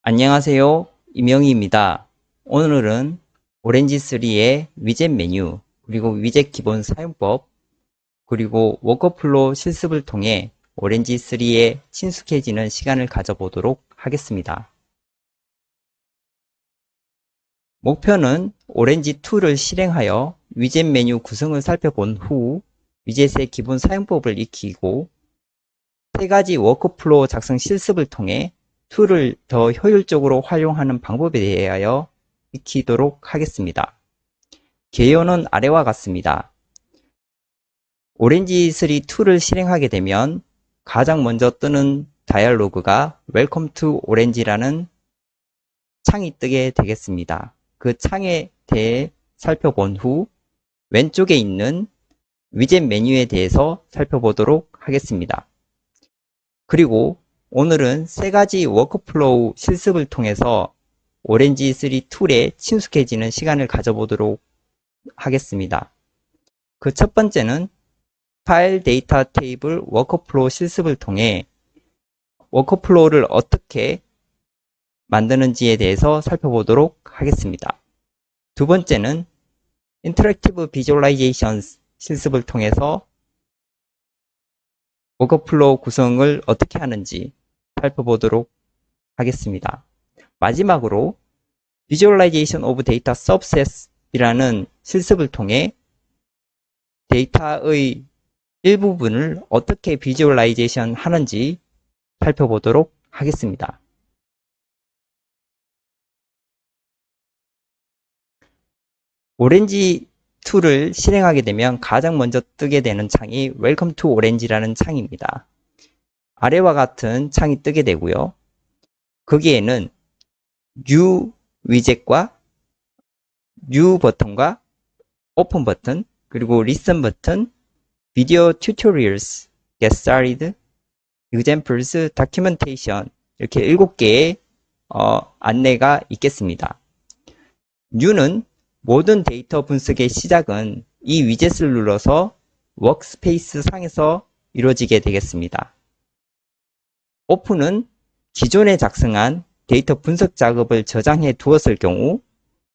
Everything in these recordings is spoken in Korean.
안녕하세요. 이명희입니다. 오늘은 오렌지3의 위젯 메뉴, 그리고 위젯 기본 사용법, 그리고 워커플로우 실습을 통해 오렌지3에 친숙해지는 시간을 가져보도록 하겠습니다. 목표는 오렌지2를 실행하여 위젯 메뉴 구성을 살펴본 후 위젯의 기본 사용법을 익히고 세 가지 워크플로우 작성 실습을 통해 툴을 더 효율적으로 활용하는 방법에 대하여 익히도록 하겠습니다. 개요는 아래와 같습니다. 오렌지3 툴을 실행하게 되면 가장 먼저 뜨는 다이얼로그가 Welcome to Orange라는 창이 뜨게 되겠습니다. 그 창에 대해 살펴본 후 왼쪽에 있는 위젯 메뉴에 대해서 살펴보도록 하겠습니다. 그리고 오늘은 세 가지 워크플로우 실습을 통해서 오렌지3 툴에 친숙해지는 시간을 가져보도록 하겠습니다. 그 첫 번째는 파일 데이터 테이블 워크플로우 실습을 통해 워크플로우를 어떻게 만드는지에 대해서 살펴보도록 하겠습니다. 두 번째는 인터랙티브 비주얼라이제이션 실습을 통해서 워크플로우 구성을 어떻게 하는지 살펴보도록 하겠습니다. 마지막으로 Visualization of Data Subset이라는 실습을 통해 데이터의 일부분을 어떻게 비주얼라이제이션 하는지 살펴보도록 하겠습니다. 오렌지 툴을 실행하게 되면 가장 먼저 뜨게 되는 창이 Welcome to Orange라는 창입니다. 아래와 같은 창이 뜨게 되고요. 거기에는 New 위젯과 New 버튼과 Open 버튼, 그리고 Listen 버튼, Video Tutorials, Get Started, Examples, Documentation 이렇게 7개의 안내가 있겠습니다. New는 모든 데이터 분석의 시작은 이 위젯을 눌러서 워크스페이스 상에서 이루어지게 되겠습니다. Open은 기존에 작성한 데이터 분석 작업을 저장해 두었을 경우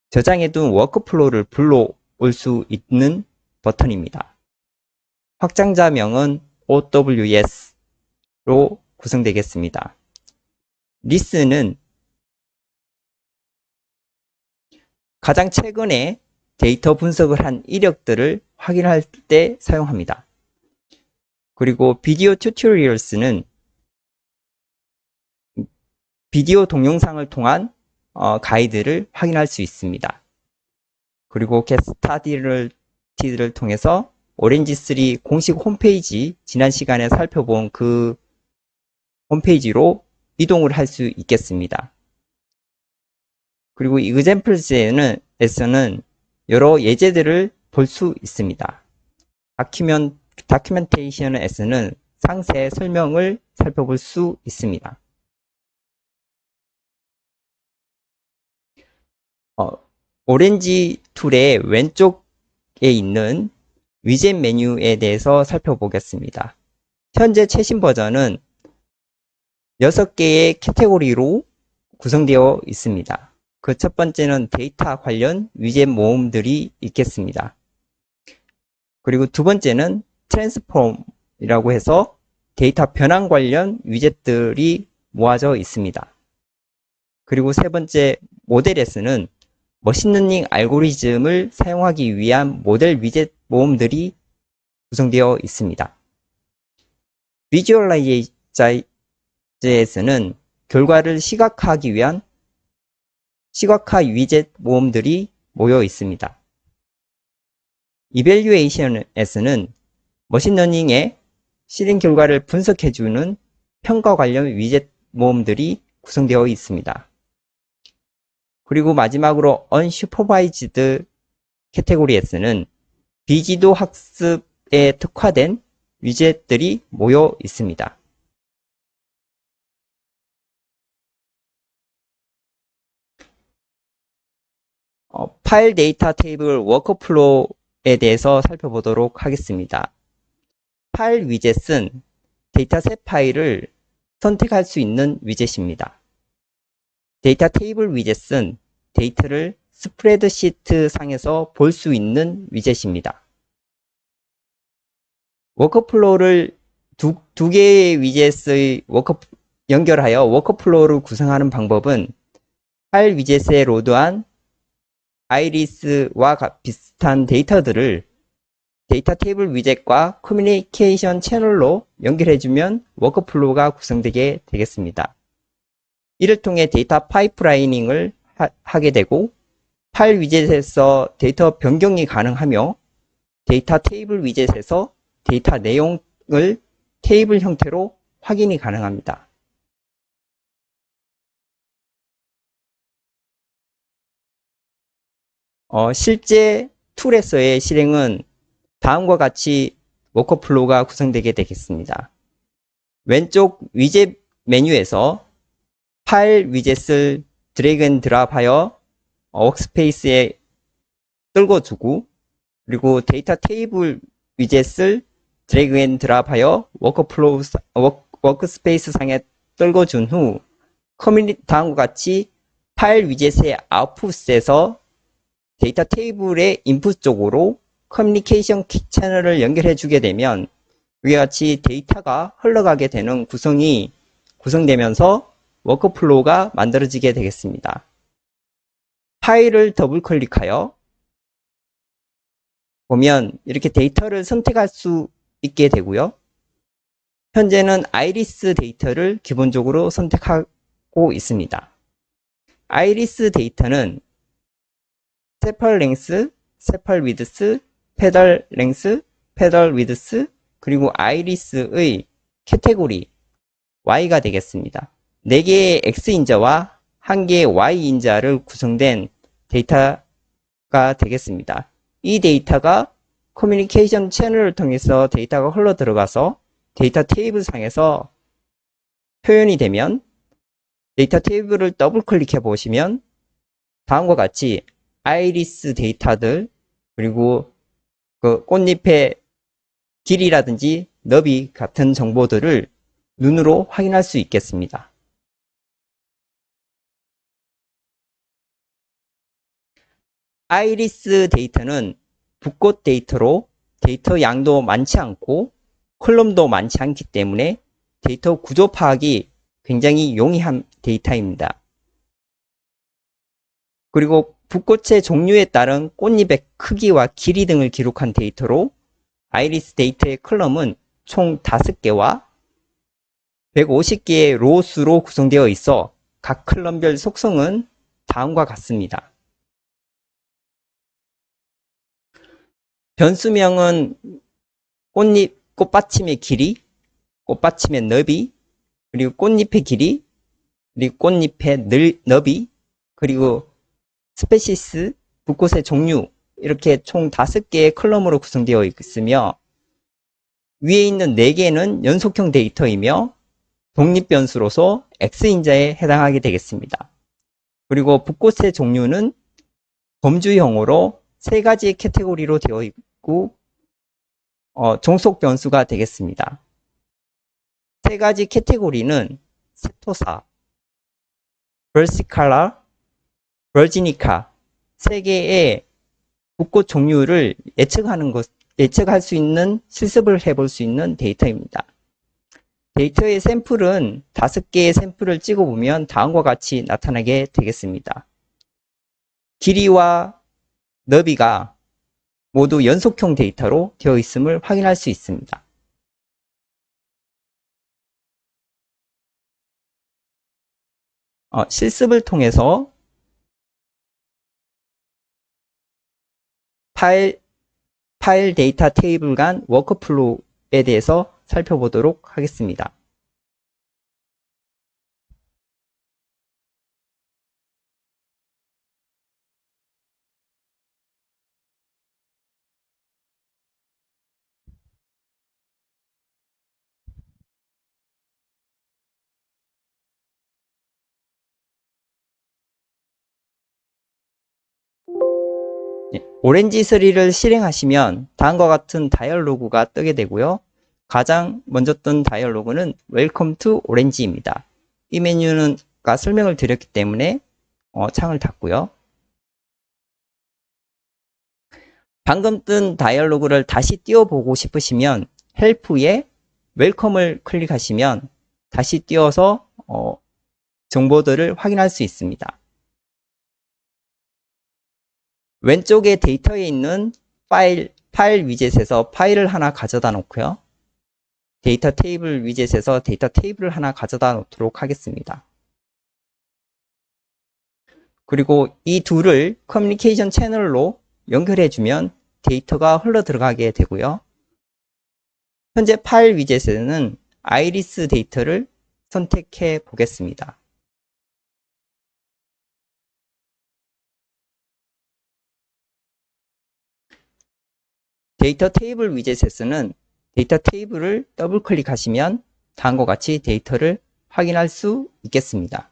저장해둔 워크플로우를 불러올 수 있는 버튼입니다. 확장자명은 OWS로 구성되겠습니다. Listen은 가장 최근에 데이터 분석을 한 이력들을 확인할 때 사용합니다. 그리고 비디오 튜토리얼스는 비디오 동영상을 통한 가이드를 확인할 수 있습니다. 그리고 Get Started를 통해서 오렌지3 공식 홈페이지 지난 시간에 살펴본 그 홈페이지로 이동을 할 수 있겠습니다. 그리고 Examples에서는 여러 예제들을 볼 수 있습니다. Documentation에서는 상세 설명을 살펴볼 수 있습니다. 오렌지 툴의 왼쪽에 있는 위젯 메뉴에 대해서 살펴보겠습니다. 현재 최신 버전은 6개의 카테고리로 구성되어 있습니다. 그 첫 번째는 데이터 관련 위젯 모음들이 있겠습니다. 그리고 두 번째는 트랜스폼이라고 해서 데이터 변환 관련 위젯들이 모아져 있습니다. 그리고 세 번째 모델에서는 머신러닝 알고리즘을 사용하기 위한 모델 위젯 모음들이 구성되어 있습니다. 비주얼라이제이션에서는 결과를 시각화하기 위한 시각화 위젯 모음들이 모여 있습니다. 이밸류에이션에서는 머신러닝의 실행 결과를 분석해주는 평가 관련 위젯 모음들이 구성되어 있습니다. 그리고 마지막으로 unsupervised 카테고리에서는 비지도 학습에 특화된 위젯들이 모여 있습니다. 파일 데이터 테이블 워크플로우에 대해서 살펴보도록 하겠습니다. 파일 위젯은 데이터셋 파일을 선택할 수 있는 위젯입니다. 데이터 테이블 위젯은 데이터를 스프레드시트 상에서 볼 수 있는 위젯입니다. 워크플로우를 두 개의 위젯의 연결하여 워크플로우를 구성하는 방법은 파일 위젯에 로드한 아이리스와 비슷한 데이터들을 데이터 테이블 위젯과 커뮤니케이션 채널로 연결해주면 워크플로우가 구성되게 되겠습니다. 이를 통해 데이터 파이프라이닝을 하게 되고 파일 위젯에서 데이터 변경이 가능하며 데이터 테이블 위젯에서 데이터 내용을 테이블 형태로 확인이 가능합니다. 실제 툴에서의 실행은 다음과 같이 워크플로우가 구성되게 되겠습니다. 왼쪽 위젯 메뉴에서 파일 위젯을 드래그 앤 드랍하여 워크스페이스에 떨궈주고 그리고 데이터 테이블 위젯을 드래그 앤 드랍하여 워크스페이스 상에 떨궈준 후 다음과 같이 파일 위젯의 아웃풋에서 데이터 테이블의 인풋 쪽으로 커뮤니케이션 채널을 연결해 주게 되면 이와 같이 데이터가 흘러가게 되는 구성이 구성되면서 워크플로우가 만들어지게 되겠습니다. 파일을 더블 클릭하여 보면 이렇게 데이터를 선택할 수 있게 되고요. 현재는 아이리스 데이터를 기본적으로 선택하고 있습니다. 아이리스 데이터는 세펄 랭스, 세펄 위드스, 페달 랭스, 페달 위드스, 그리고 아이리스의 카테고리 Y가 되겠습니다. 4개의 X인자와 1개의 Y인자를 구성된 데이터가 되겠습니다. 이 데이터가 커뮤니케이션 채널을 통해서 데이터가 흘러 들어가서 데이터 테이블 상에서 표현이 되면 데이터 테이블을 더블 클릭해 보시면 다음과 같이 아이리스 데이터들 그리고 그 꽃잎의 길이라든지 너비 같은 정보들을 눈으로 확인할 수 있겠습니다. 아이리스 데이터는 붓꽃 데이터로 데이터 양도 많지 않고 컬럼도 많지 않기 때문에 데이터 구조 파악이 굉장히 용이한 데이터입니다. 그리고 붓꽃의 종류에 따른 꽃잎의 크기와 길이 등을 기록한 데이터로 아이리스 데이터의 컬럼은 총 5개와 150개의 로우수로 구성되어 있어 각 컬럼별 속성은 다음과 같습니다. 변수명은 꽃받침의 길이, 꽃받침의 너비, 그리고 꽃잎의 길이, 그리고 꽃잎의 너비, 그리고 스페시스, 붓꽃의 종류 이렇게 총 5개의 컬럼으로 구성되어 있으며 위에 있는 4개는 연속형 데이터이며 독립변수로서 X인자에 해당하게 되겠습니다. 그리고 붓꽃의 종류는 범주형으로 3가지의 카테고리로 되어 있고 종속 변수가 되겠습니다. 3가지 카테고리는 세토사, 벌시칼라, 버지니카 3개의 붓꽃 종류를 예측할 수 있는 실습을 해볼 수 있는 데이터입니다. 데이터의 샘플은 5개의 샘플을 찍어보면 다음과 같이 나타나게 되겠습니다. 길이와 너비가 모두 연속형 데이터로 되어 있음을 확인할 수 있습니다. 실습을 통해서 파일 데이터 테이블 간 워크플로우에 대해서 살펴보도록 하겠습니다. 오렌지 3를 실행하시면 다음과 같은 다이얼로그가 뜨게 되고요. 가장 먼저 뜬 다이얼로그는 Welcome to Orange입니다. 이 메뉴는 아까 설명을 드렸기 때문에 창을 닫고요. 방금 뜬 다이얼로그를 다시 띄워보고 싶으시면 헬프에 웰컴을 클릭하시면 다시 띄워서 정보들을 확인할 수 있습니다. 왼쪽에 데이터에 있는 파일 위젯에서 파일을 하나 가져다 놓고요. 데이터 테이블 위젯에서 데이터 테이블을 하나 가져다 놓도록 하겠습니다. 그리고 이 둘을 커뮤니케이션 채널로 연결해주면 데이터가 흘러 들어가게 되고요. 현재 파일 위젯에는 아이리스 데이터를 선택해 보겠습니다. 데이터 테이블 위젯에서는 데이터 테이블을 더블 클릭하시면 다음과 같이 데이터를 확인할 수 있겠습니다.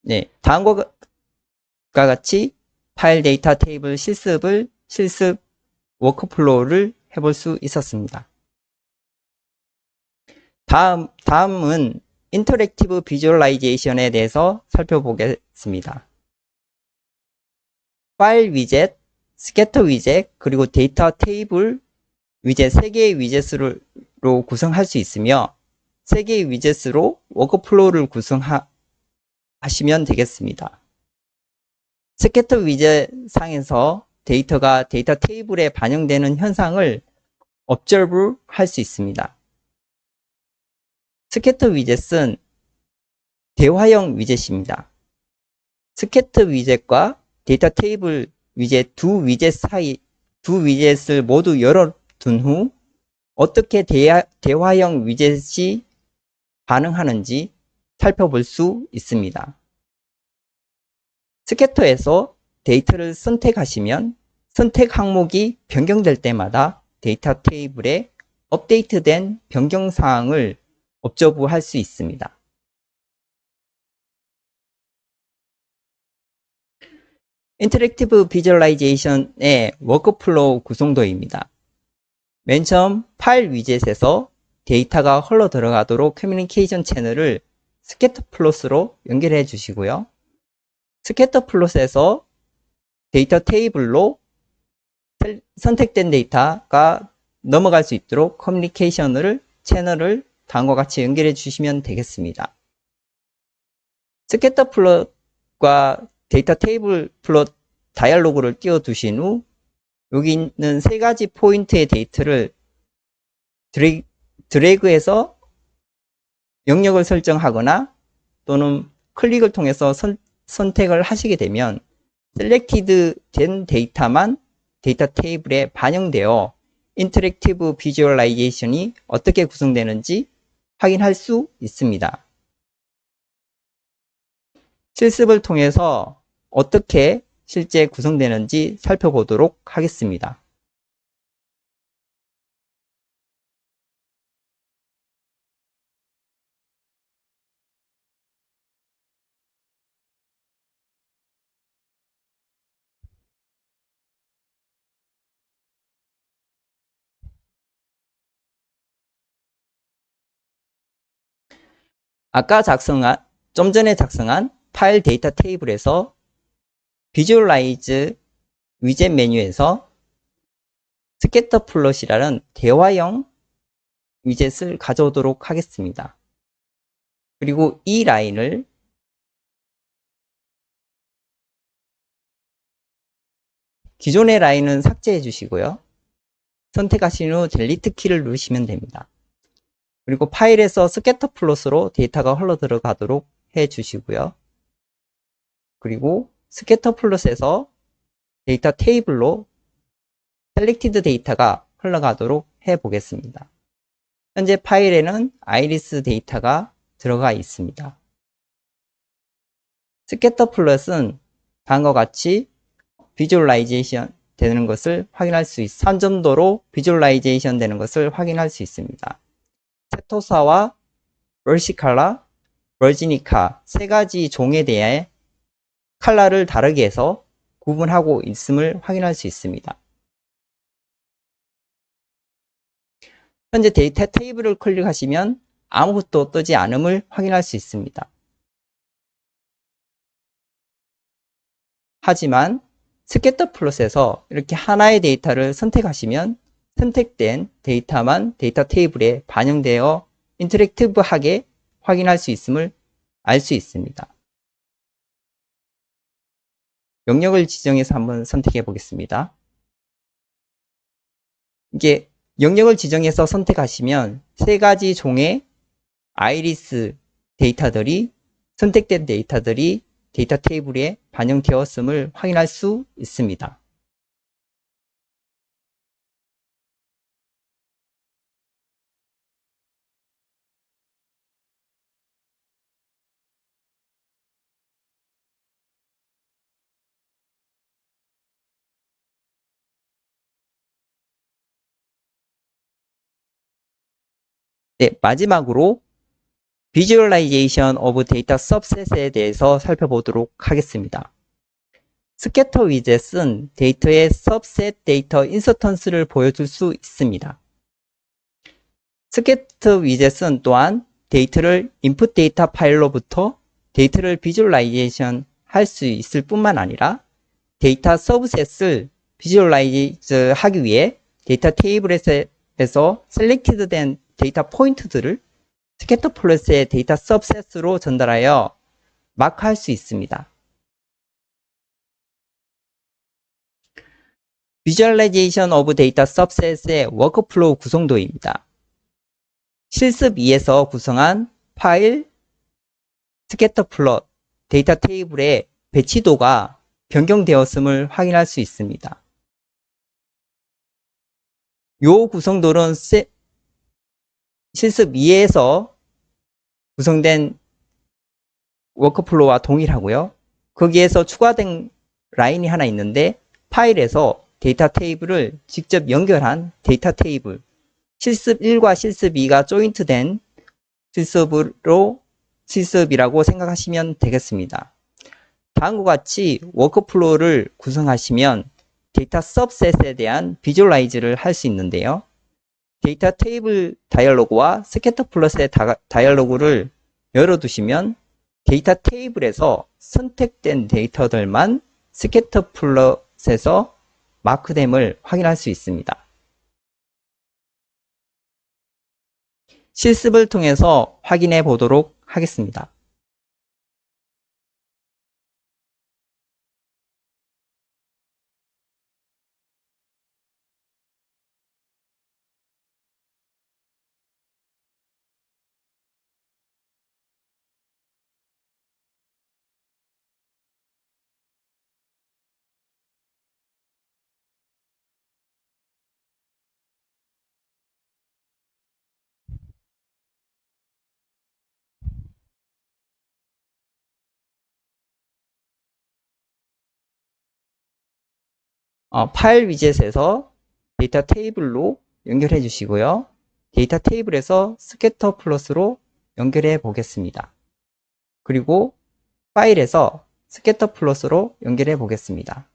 네, 다음과 같이 파일 데이터 테이블 실습 워크플로우를 해볼 수 있었습니다. 다음은 인터랙티브 비주얼라이제이션에 대해서 살펴보겠습니다. 파일 위젯, 스캐터 위젯, 그리고 데이터 테이블 위젯 3개의 위젯으로 구성할 수 있으며 3개의 위젯으로 워크플로우를 구성하시면 되겠습니다. 스캐터 위젯 상에서 데이터가 데이터 테이블에 반영되는 현상을 observe 할 수 있습니다. 스캐터 위젯은 대화형 위젯입니다. 스캐터 위젯과 데이터 테이블 위젯 두 위젯을 모두 열어둔 후 어떻게 대화형 위젯이 반응하는지 살펴볼 수 있습니다. 스캐터에서 데이터를 선택하시면 선택 항목이 변경될 때마다 데이터 테이블에 업데이트된 변경 사항을 observe 할 수 있습니다. 인터랙티브 비주얼라이제이션의 워크플로우 구성도입니다. 맨 처음 파일 위젯에서 데이터가 흘러 들어가도록 커뮤니케이션 채널을 스캐터 플롯으로 연결해 주시고요. 스캐터 플롯에서 데이터 테이블로 선택된 데이터가 넘어갈 수 있도록 커뮤니케이션 채널을 다음과 같이 연결해 주시면 되겠습니다. 스캐터 플롯과 데이터 테이블 플롯 다이얼로그를 띄워 두신 후 여기 있는 3가지 포인트의 데이터를 드래그해서 영역을 설정하거나 또는 클릭을 통해서 선택을 하시게 되면 셀렉티드 된 데이터만 데이터 테이블에 반영되어 인터랙티브 비주얼라이제이션이 어떻게 구성되는지 확인할 수 있습니다. 실습을 통해서 어떻게 실제 구성되는지 살펴보도록 하겠습니다. 좀 전에 작성한 파일 데이터 테이블에서 비주얼라이즈 위젯 메뉴에서 스캐터 플롯이라는 대화형 위젯을 가져오도록 하겠습니다. 그리고 이 라인을 기존의 라인은 삭제해 주시고요. 선택하신 후 델리트 키를 누르시면 됩니다. 그리고 파일에서 스캐터 플롯으로 데이터가 흘러 들어가도록 해 주시고요. 그리고 스캐터 플롯에서 데이터 테이블로 셀렉티드 데이터가 흘러가도록 해 보겠습니다. 현재 파일에는 아이리스 데이터가 들어가 있습니다. 스캐터 플롯은 다음과 같이 비주얼라이제이션 되는 것을 확인할 수 있습니다. 3점도로 비주얼라이제이션 되는 것을 확인할 수 있습니다. 세토사와 versicolor, virginica 세 가지 종에 대해 컬러를 다르게 해서 구분하고 있음을 확인할 수 있습니다. 현재 데이터 테이블을 클릭하시면 아무것도 뜨지 않음을 확인할 수 있습니다. 하지만 스캐터 플롯에서 이렇게 하나의 데이터를 선택하시면 선택된 데이터만 데이터 테이블에 반영되어 인터랙티브하게 확인할 수 있음을 알 수 있습니다. 영역을 지정해서 한번 선택해 보겠습니다. 이게 영역을 지정해서 선택하시면 세 가지 종의 아이리스 데이터들이 선택된 데이터들이 데이터 테이블에 반영되었음을 확인할 수 있습니다. 네, 마지막으로 비주얼라이제이션 오브 데이터 서브셋에 대해서 살펴보도록 하겠습니다. 스캐터 위젯은 데이터의 서브셋 데이터 인서턴스를 보여줄 수 있습니다. 스캐터 위젯은 또한 데이터를 인풋 데이터 파일로부터 데이터를 비주얼라이제이션 할 수 있을 뿐만 아니라 데이터 서브셋을 비주얼라이즈 하기 위해 데이터 테이블에서 셀렉티드 된 데이터 포인트들을 스캐터 플롯의 데이터 서브셋으로 전달하여 마크할 수 있습니다. 비주얼라이제이션 오브 데이터 서브셋의 워크플로우 구성도입니다. 실습 2에서 구성한 파일, 스캐터 플롯, 데이터 테이블의 배치도가 변경되었음을 확인할 수 있습니다. 이 구성도는 실습 2에서 구성된 워크플로우와 동일하고요. 거기에서 추가된 라인이 하나 있는데 파일에서 데이터 테이블을 직접 연결한 데이터 테이블 실습 1과 실습 2가 조인트된 실습이라고 생각하시면 되겠습니다. 다음과 같이 워크플로우를 구성하시면 데이터 서브셋에 대한 비주얼라이즈를 할 수 있는데요. 데이터 테이블 다이얼로그와 스캐터 플롯의 다이얼로그를 열어두시면 데이터 테이블에서 선택된 데이터들만 스캐터 플롯에서 마크됨을 확인할 수 있습니다. 실습을 통해서 확인해 보도록 하겠습니다. 파일 위젯에서 데이터 테이블로 연결해 주시고요. 데이터 테이블에서 스캐터 플롯으로 연결해 보겠습니다. 그리고 파일에서 스캐터 플롯으로 연결해 보겠습니다.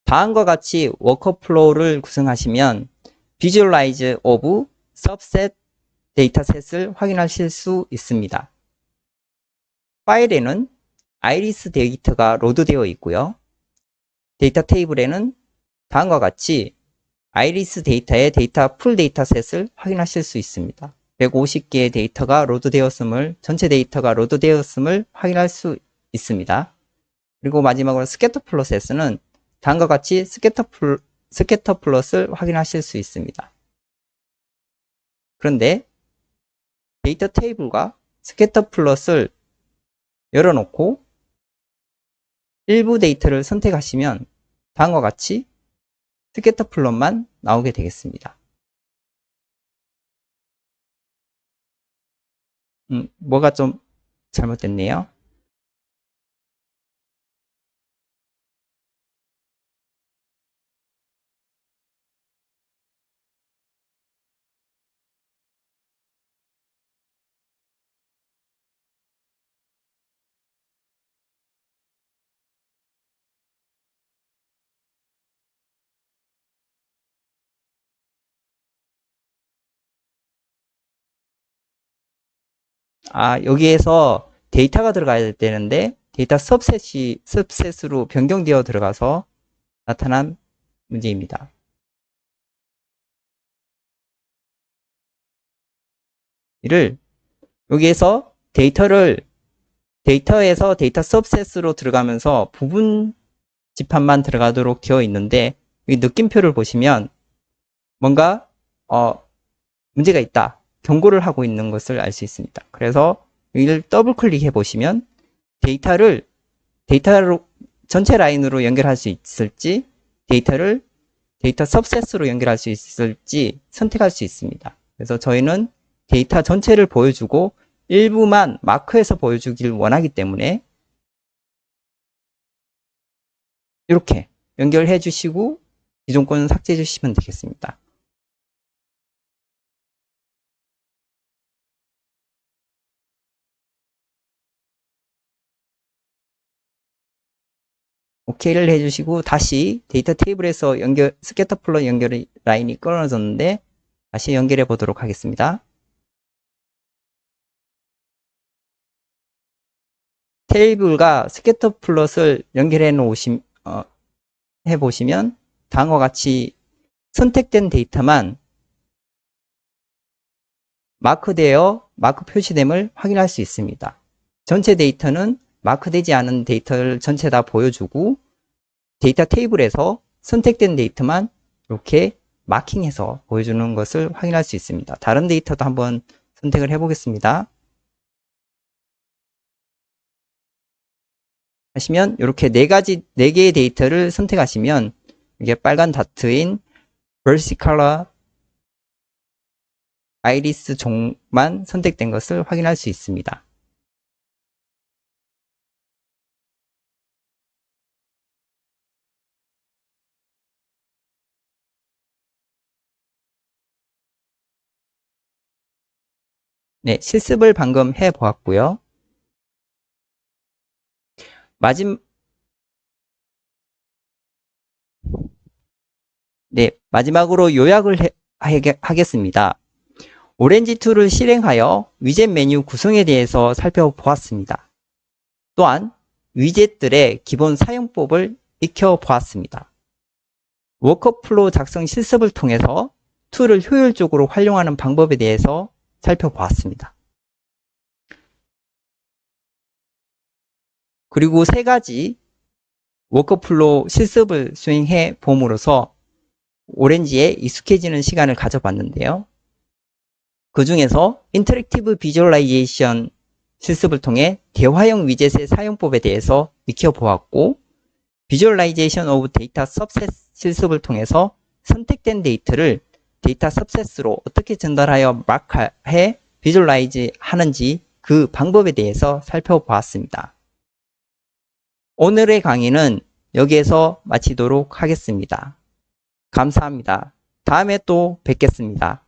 다음과 같이 워크플로우를 구성하시면 비주얼라이즈 오브 서브셋 데이터셋을 확인하실 수 있습니다. 파일에는 아이리스 데이터가 로드되어 있고요. 데이터 테이블에는 다음과 같이 아이리스 데이터의 데이터 풀 데이터셋을 확인하실 수 있습니다. 150개의 데이터가 로드되었음을, 전체 데이터가 로드되었음을 확인할 수 있습니다. 그리고 마지막으로 스캐터 플롯에서는 다음과 같이 스캐터 플롯을 확인하실 수 있습니다. 그런데 데이터 테이블과 스캐터 플롯을 열어놓고 일부 데이터를 선택하시면 다음과 같이 스캐터 플롯만 나오게 되겠습니다. 뭐가 좀 잘못됐네요. 여기에서 데이터가 들어가야 되는데 데이터 섭셋으로 변경되어 들어가서 나타난 문제입니다. 이를 여기에서 데이터에서 데이터 섭셋으로 들어가면서 부분 집합만 들어가도록 되어 있는데 이 느낌표를 보시면 뭔가 문제가 있다. 경고를 하고 있는 것을 알 수 있습니다. 그래서 이를 더블 클릭해 보시면 데이터로 전체 라인으로 연결할 수 있을지 데이터 섭셋으로 연결할 수 있을지 선택할 수 있습니다. 그래서 저희는 데이터 전체를 보여주고 일부만 마크해서 보여주길 원하기 때문에 이렇게 연결해 주시고 기존 거는 삭제해 주시면 되겠습니다. OK를 해주시고 다시 데이터 테이블에서 스캐터 플롯 연결 라인이 끊어졌는데 다시 연결해 보도록 하겠습니다. 테이블과 스캐터 플롯을 연결해 보시면 다음과 같이 선택된 데이터만 마크 표시됨을 확인할 수 있습니다. 전체 데이터는 마크되지 않은 데이터를 전체 다 보여주고 데이터 테이블에서 선택된 데이터만 이렇게 마킹해서 보여주는 것을 확인할 수 있습니다. 다른 데이터도 한번 선택을 해보겠습니다. 하시면 이렇게 네 개의 데이터를 선택하시면 이게 빨간 다트인 versicolor 아이리스 종만 선택된 것을 확인할 수 있습니다. 네, 실습을 방금 해 보았고요. 마지막으로 요약을 하겠습니다. 오렌지 툴을 실행하여 위젯 메뉴 구성에 대해서 살펴보았습니다. 또한 위젯들의 기본 사용법을 익혀보았습니다. 워커플로우 작성 실습을 통해서 툴을 효율적으로 활용하는 방법에 대해서 살펴보았습니다. 그리고 3가지 워커플로우 실습을 수행해 봄으로써 오렌지에 익숙해지는 시간을 가져봤는데요. 그 중에서 인터랙티브 비주얼라이제이션 실습을 통해 대화형 위젯의 사용법에 대해서 익혀보았고, 비주얼라이제이션 오브 데이터 섭셋 실습을 통해서 선택된 데이터를 데이터 섭셋으로 어떻게 전달하여 마크해 비주얼라이즈 하는지 그 방법에 대해서 살펴보았습니다. 오늘의 강의는 여기에서 마치도록 하겠습니다. 감사합니다. 다음에 또 뵙겠습니다.